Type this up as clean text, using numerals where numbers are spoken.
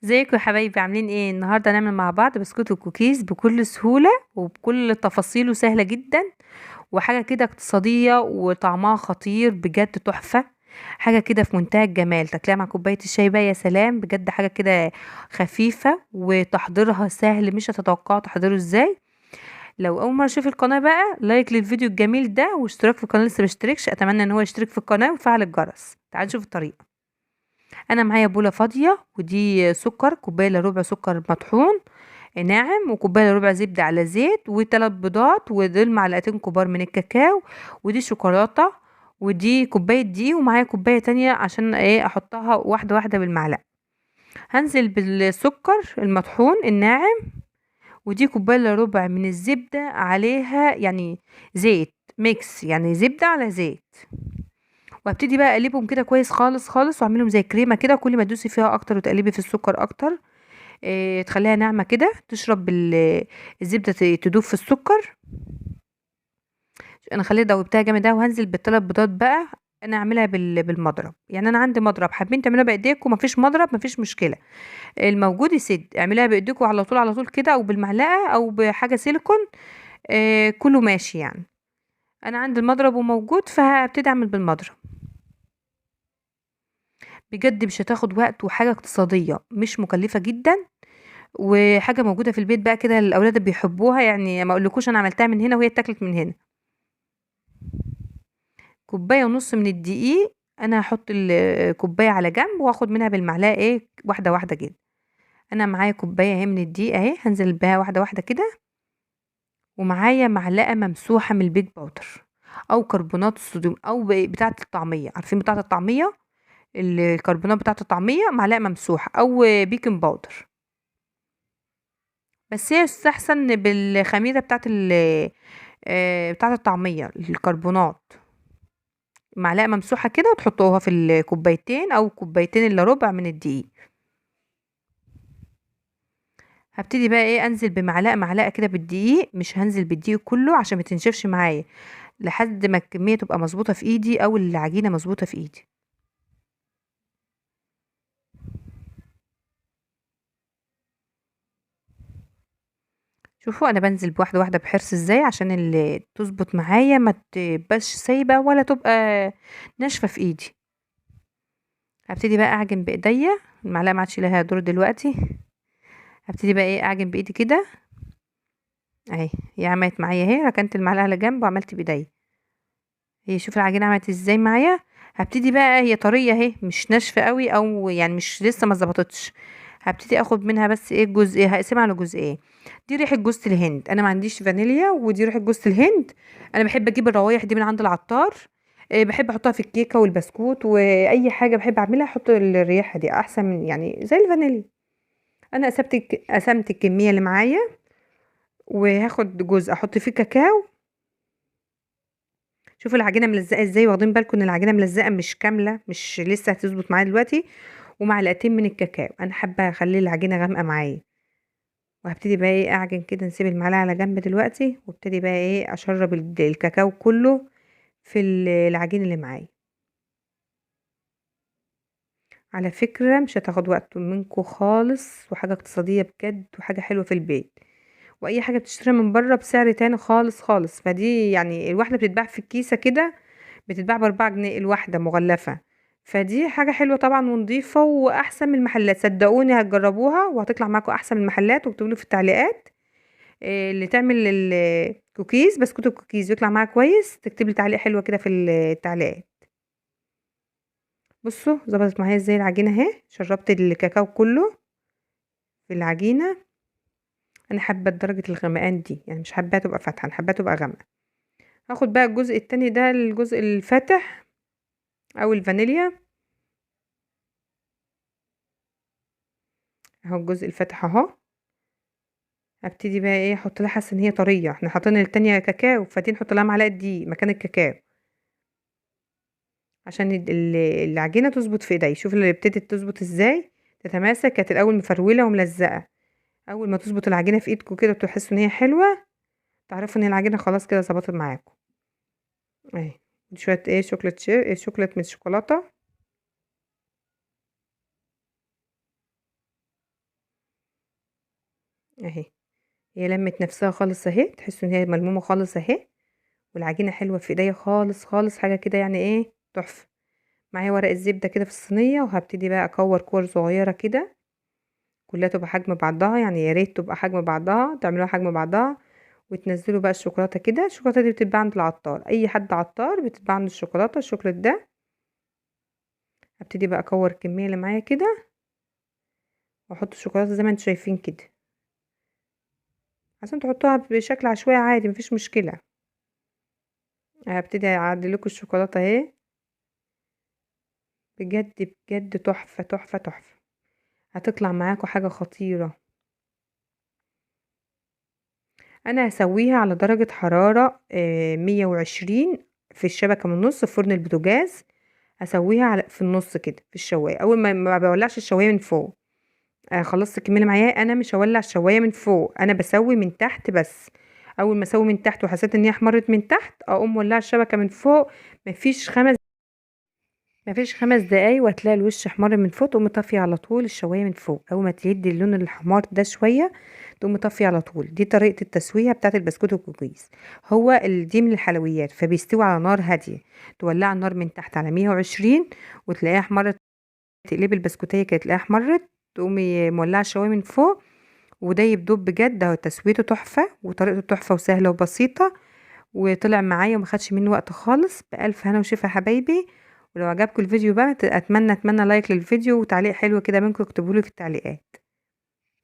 ازيكم يا حبايبي؟ عاملين ايه؟ النهارده هنعمل مع بعض بسكوت الكوكيز بكل سهوله وبكل تفاصيله سهله جدا، وحاجه كده اقتصاديه وطعمها خطير بجد تحفه. حاجه كده في منتهى الجمال، تاكلها مع كوبايه الشاي بقى يا سلام، بجد حاجه كده خفيفه وتحضيرها سهل، مش هتتوقعوا تحضيره ازاي. لو اول مره تشوف القناه بقى لايك للفيديو الجميل ده واشتراك في القناه لسه مشتركش، اتمنى ان هو يشترك في القناه ويفعل الجرس. تعالوا نشوف الطريقه. انا معايا بوله فاضيه، ودي سكر كوبايه الا ربع سكر مطحون ناعم، وكوبايه الا ربع زبده على زيت، وثلاث بيضات، ودول معلقتين كبار من الكاكاو، ودي شوكولاته، ودي كوبايه دقيق، ومعايا كوبايه تانية عشان ايه احطها واحده واحده بالمعلقه. هنزل بالسكر المطحون الناعم، ودي كوبايه الا ربع من الزبده عليها يعني زيت ميكس، يعني زبده على زيت. وابتدي بقى اقلبهم كده كويس خالص خالص، واعملهم زي كريمه كده، كل ما تدوسي فيها اكتر وتقلبي في السكر اكتر تخليها ناعمه كده تشرب الزبده تدوب في السكر. انا خليها دوبتها جامد ده، وهنزل بالثلاث بيضات بقى. انا اعملها بالمضرب، يعني انا عندي مضرب، حابين تعملوها بايديكم مفيش مضرب مفيش مشكله، الموجود يسد. اعمليها بايديكم على طول على طول كده، او بالمعلقه او بحاجه سيليكون، كله ماشي يعني. انا عندي المضرب وموجود، فهبتدي اعمل بالمضرب. بجد مش هتاخد وقت، وحاجه اقتصاديه مش مكلفه جدا، وحاجه موجوده في البيت بقى كده الاولاد بيحبوها، يعني ما اقولكوش انا عملتها من هنا وهي اتاكلت من هنا. كوبايه ونص من الدقيق، انا هحط الكوبايه على جنب واخد منها بالمعلقه ايه واحده واحده كده. انا معايا كوبايه اهي من الدقيق اهي، هنزل بها واحده واحده كده. ومعايا معلقه ممسوحه من البيك باودر، او كربونات الصوديوم، او بتاعه الطعميه، عارفين بتاعه الطعميه، الكربونات بتاعه الطعميه، معلقه ممسوحه، او بيكنج باودر. بس هي يستحسن بالخميره بتاعه الطعميه الكربونات، معلقه ممسوحه كده وتحطوها في الكوبايتين او كوبايتين الا ربع من الدقيق. هبتدي بقى ايه انزل بمعلقه معلقه كده بالدقيق، مش هنزل بالدقيق كله عشان ما تنشفش معايا، لحد ما الكميه تبقى مظبوطه في ايدي او العجينه مظبوطه في ايدي. شوفوا انا بنزل بواحده واحده بحرص ازاي، عشان اللي تظبط معايا ما تبقاش سايبه ولا تبقى ناشفه في ايدي. هبتدي بقى اعجن بايديا، المعلقه ما عادش لها دور دلوقتي. هبتدي بقى ايه اعجن بايدي كده اهي. هي عملت معايا اهي، ركنت المعلقه على جنب وعملت بايديا. هي شوف العجينه عملت ازاي معايا. هبتدي بقى، هي طريه اهي مش ناشفه قوي، او يعني مش لسه ما ظبطتش. هبتدي اخد منها بس ايه جزء، هقسمها على جزئين. دي ريحه جوز الهند، انا ما عنديش فانيليا، ودي ريحه جوز الهند. انا بحب اجيب الروايح دي من عند العطار. بحب احطها في الكيكه والبسكوت واي حاجه بحب اعملها، احط الريحه دي احسن من يعني زي الفانيليا. انا قسمت الكميه اللي معايا، وهاخد جزء احط فيه كاكاو. شوفوا العجينه ملزقه ازاي، واخدين بالكم ان العجينه ملزقه مش كامله، مش لسه هتظبط معايا دلوقتي. ومعلقتين من الكاكاو، انا حابه اخلي العجينه غامقه معايا. وهبتدي بقى ايه اعجن كده، نسيب المعلقه على جنب دلوقتي، وابتدي بقى ايه اشرب الكاكاو كله في العجين اللي معايا. على فكره مش هتاخد وقت منكم خالص، وحاجه اقتصاديه بجد، وحاجه حلوه في البيت. واي حاجه بتشتريها من بره بسعر تاني خالص خالص، فدي يعني الواحده بتتباع في الكيسه كده، بتتباع ب4 جنيه الواحدة مغلفة. فدي حاجة حلوة طبعا ونضيفة وأحسن من المحلات، صدقوني هتجربوها وهتطلع معاكم أحسن من المحلات. واكتبوا لي في التعليقات اللي تعمل الكوكيز بسكوت الكوكيز بيطلع معاها كويس، تكتب لي تعليق حلوة كده في التعليقات. بصوا ظبطت معايا ازاي العجينة اهي، شربت الكاكاو كله في العجينة. أنا حابة درجة الغمقان دي، يعني مش حاباها تبقى فاتحة، أنا حاباها تبقى غامقة. هاخد بقى الجزء التاني ده، الجزء الفاتح أو الفانيليا. اهو الجزء الفاتح اهو. هبتدي بقى ايه احط لها، حاسه ان هي طريه، احنا حاطين التانية كاكاو، فدي نحط لها معلقه دي مكان الكاكاو، عشان العجينه تظبط في ايدي. شوف اللي ابتدت تظبط ازاي، تتماسك. كانت الاول مفروله وملزقه، اول ما تظبط العجينه في ايدكم كده وتحسوا ان هي حلوه، تعرفوا ان العجينه خلاص كده ظبطت معاكم. اهي شويه ايه شوكولاته شوكولاته من الشوكولاته. اهي هي لمت نفسها خالص اهي، تحسوا ان هي ملمومه خالص اهي، والعجينه حلوه في ايديا خالص خالص، حاجه كده يعني ايه تحفه. معايا ورق الزبده كده في الصينيه، وهبتدي بقى اكور كور صغيره كده، كلها تبقى حجم بعضها، يعني يا ريت تبقى حجم بعضها، تعملوها حجم بعضها. وتنزلوا بقى الشوكولاته كده، الشوكولاته دي بتتباع عند العطار، اي حد عطار بتتباع عند الشوكولاته الشوكولات ده. هبتدي بقى اكور الكميه اللي معايا كده، واحط الشوكولاته زي ما انتم شايفين كده، عشان تحطوها بشكل عشوائي عادي مفيش مشكله. هبتدي اعدل لكم الشوكولاته اهي، بجد بجد تحفه تحفه تحفه، هتطلع معاكم حاجه خطيره. انا هسويها على درجه حراره 120 في الشبكه من النص في فرن البوتاجاز. هسويها على في النص كده في الشوايه، اول ما بولعش الشوايه من فوق. خلصت الكميه اللي معايا، انا مش هولع الشوايه من فوق، انا بسوي من تحت بس. اول ما اسوي من تحت وحسيت ان هي احمرت من تحت، اقوم مولعه الشبكه من فوق. مفيش خمس مفيش 5 دقايق وهتلاقي الوش احمر من فوق، تقوم مطفي على طول الشوايه من فوق. اول ما تدي اللون الاحمر ده شويه، تقوم مطفي على طول. دي طريقه التسويه بتاعه البسكوت والكوكيز. دي من الحلويات، فبيستوي على نار هاديه. تولع النار من تحت على 120، وتلاقيها احمرت. تقلبي البسكوتيه كده تلاقيها احمرت، تقومي مولعه الشوايه من فوق. وده يبدوب بجد اهو، تسويته تحفه وطريقته تحفه وسهله وبسيطه. وطلع معايا وما خدش مني وقت خالص، بألف هنا وشفا حبايبي. ولو عجبكم الفيديو بقى اتمنى لايك للفيديو وتعليق حلو كده منكم، اكتبولي في التعليقات.